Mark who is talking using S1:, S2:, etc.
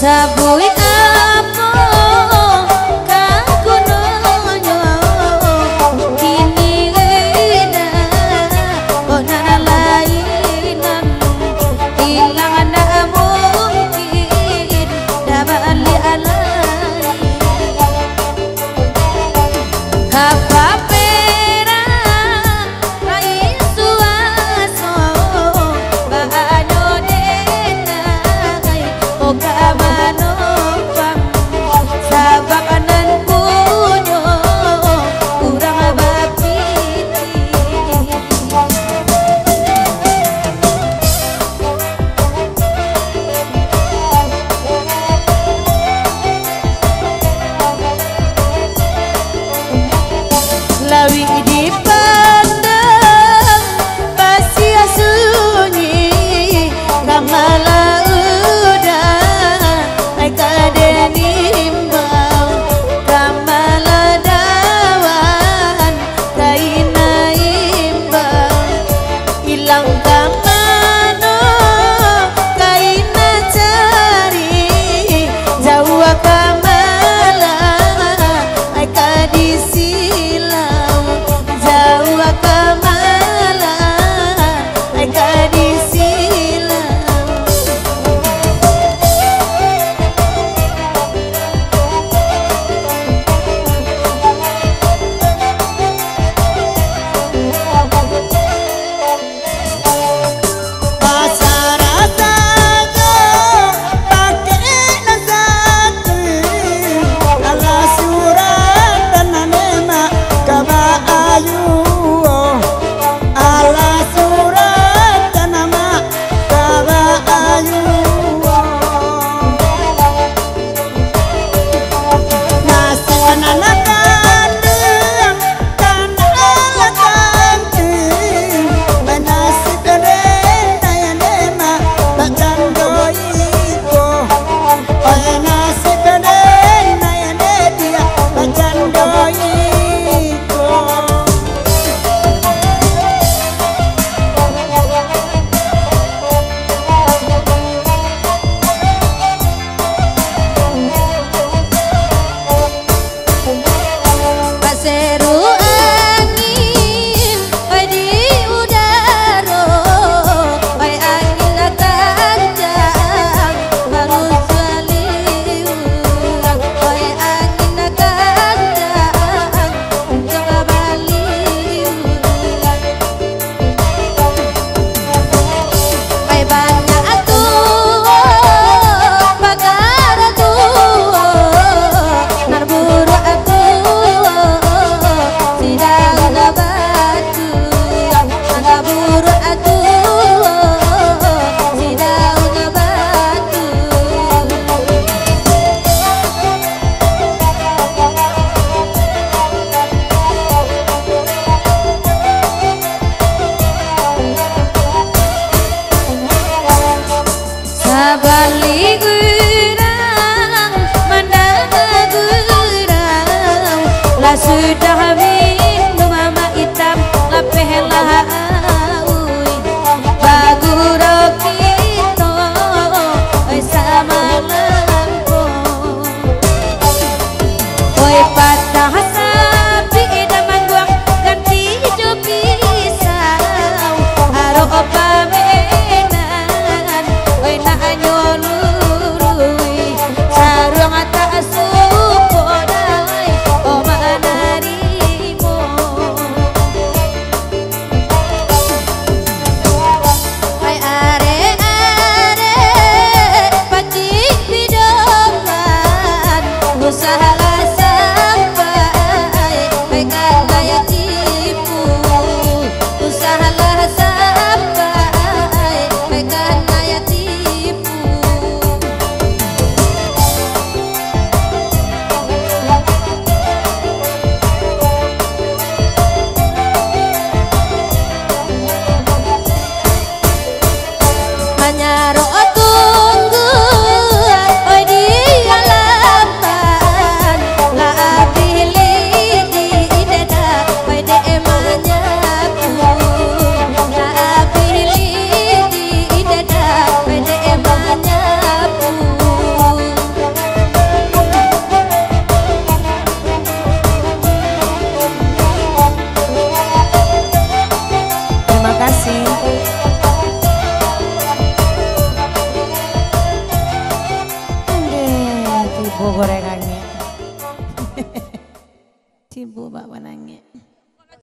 S1: Sabui apa kagunonyo kini ina onana lainan ilang na mungkin dabali alai hapa pera kai suaso baano denai okamano pang sabakanan punyo kurang bapiti lawi dipandang pasia sunyi kamala udah ai kadenimbang kamala dawan kaina imbang ilang kamano kaina cari jauh kamala ai kadisilau jauh kamala ai kadisilau seru angin oi di udara oi angin kencang harus baliulang oi angin kencang coba baliulang oi banyak tuh pagar tuh narburu aku sabali gurang mandang gurang lah sudah minum mama hitam lapeh lau gorengannya. Cibu bawa nangnya.